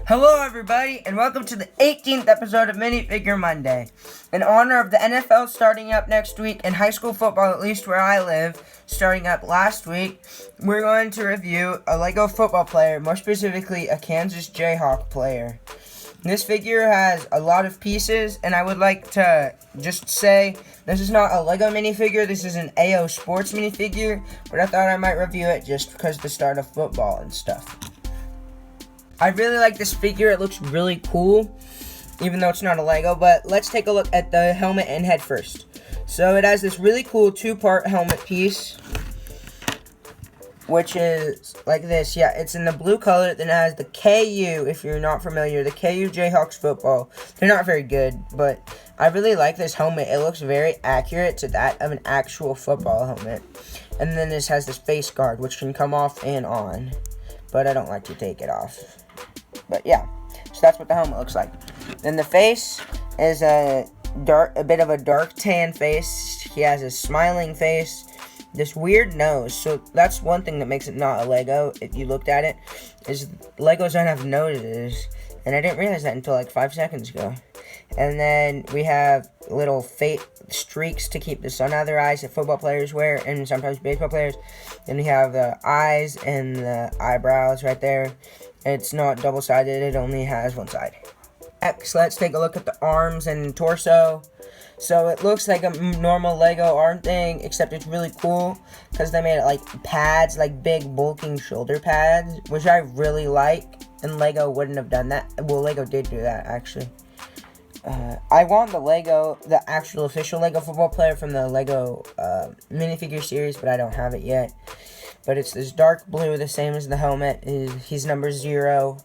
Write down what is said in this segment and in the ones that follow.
Hello everybody, and welcome to the 18th episode of Minifigure Monday. In honor of the NFL starting up next week and high school football, at least where I live, starting up last week, we're going to review a LEGO football player, more specifically a Kansas Jayhawk player. This figure has a lot of pieces, and I would like to just say, this is not a LEGO minifigure, this is an AO Sports minifigure, but I thought I might review it just because of the start of football and stuff. I really like this figure. It looks really cool, even though it's not a LEGO, but let's take a look at the helmet and head first. So it has this really cool two-part helmet piece, which is like this. Yeah, it's in the blue color. Then it has the KU, if you're not familiar, the KU Jayhawks football. They're not very good, but I really like this helmet. It looks very accurate to that of an actual football helmet. And then this has this face guard, which can come off and on, but I don't like to take it off. But yeah, so that's what the helmet looks like. Then the face is a bit of a dark tan face. He has a smiling face, this weird nose. So that's one thing that makes it not a LEGO. If you looked at it, is LEGOs don't have noses, and I didn't realize that until like 5 seconds ago. And then we have little streaks to keep the sun out of their eyes that football players wear, and sometimes baseball players. Then we have the eyes and the eyebrows right there. It's not double-sided, it only has one side. Next, let's take a look at the arms and torso. So it looks like a normal LEGO arm thing, except it's really cool because they made it like pads, like big bulking shoulder pads, which I really like, and LEGO wouldn't have done that. Well, LEGO did do that, actually. I want the actual official LEGO football player from the LEGO minifigure series, but I don't have it yet. But it's this dark blue, the same as the helmet. He's number 0.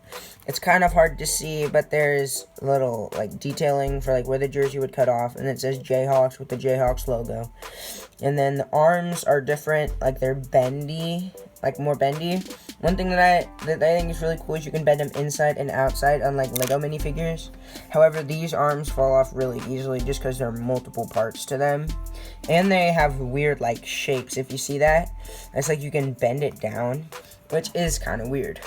It's kind of hard to see, but there's little like detailing for like where the jersey would cut off, and it says Jayhawks with the Jayhawks logo. And then the arms are different, like they're bendy, like more bendy. One thing that I think is really cool is you can bend them inside and outside, unlike LEGO minifigures. However, these arms fall off really easily just because there are multiple parts to them. And they have weird like shapes. If you see that, it's like you can bend it down, which is kind of weird.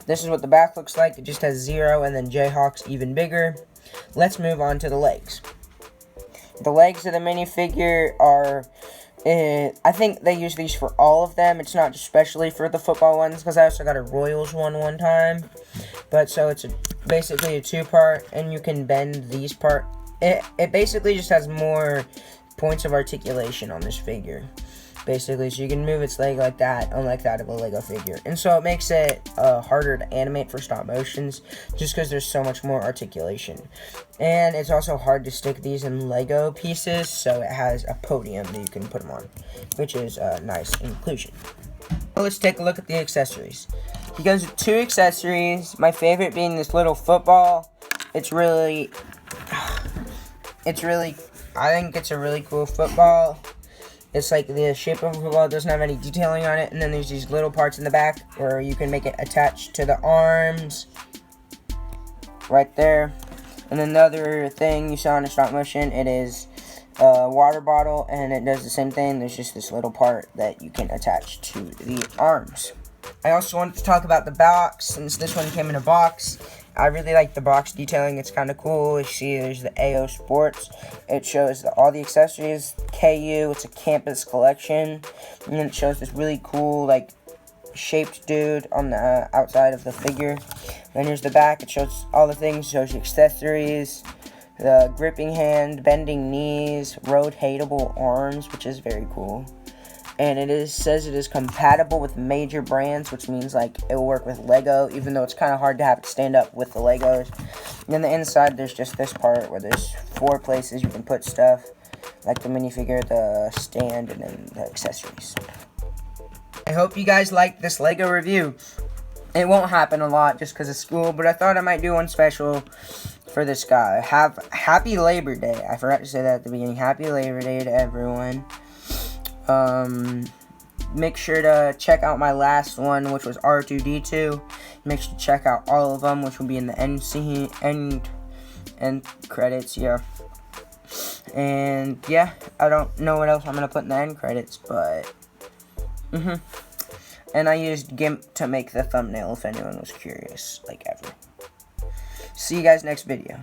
This is what the back looks like. It just has 0 and then Jayhawks even bigger. Let's move on to the legs. The legs of the minifigure are, I think they use these for all of them. It's not just specially for the football ones, because I also got a Royals one time. But so it's basically a 2-part, and you can bend these parts. It basically just has more points of articulation on this figure, basically, so you can move its leg like that, unlike that of a LEGO figure. And so it makes it harder to animate for stop motions, just because there's so much more articulation. And it's also hard to stick these in LEGO pieces, so it has a podium that you can put them on, which is a nice inclusion. Well, let's take a look at the accessories. He goes with 2 accessories, my favorite being this little football. I think it's a really cool football. It's like the shape of a football, it doesn't have any detailing on it. And then there's these little parts in the back where you can make it attached to the arms. Right there. And then the other thing you saw in the stop motion, it is a water bottle, and it does the same thing. There's just this little part that you can attach to the arms. I also wanted to talk about the box, since this one came in a box. I really like the box detailing. It's kind of cool. You see there's the AO Sports. It shows all the accessories. KU, it's a campus collection. And then it shows this really cool, like, shaped dude on the outside of the figure. Then here's the back. It shows all the things. It shows the accessories, the gripping hand, bending knees, rotatable arms, which is very cool. And says it is compatible with major brands, which means like it will work with LEGO, even though it's kind of hard to have it stand up with the LEGOs. And then the inside, there's just this part where there's 4 places you can put stuff, like the minifigure, the stand, and then the accessories. I hope you guys liked this LEGO review. It won't happen a lot just because of school, but I thought I might do one special for this guy. Happy Labor Day. I forgot to say that at the beginning. Happy Labor Day to everyone. Make sure to check out my last one, which was R2-D2. Make sure to check out all of them, which will be in the end credits, yeah. And yeah, I don't know what else I'm gonna put in the end credits, but And I used GIMP to make the thumbnail if anyone was curious, like ever. See you guys next video.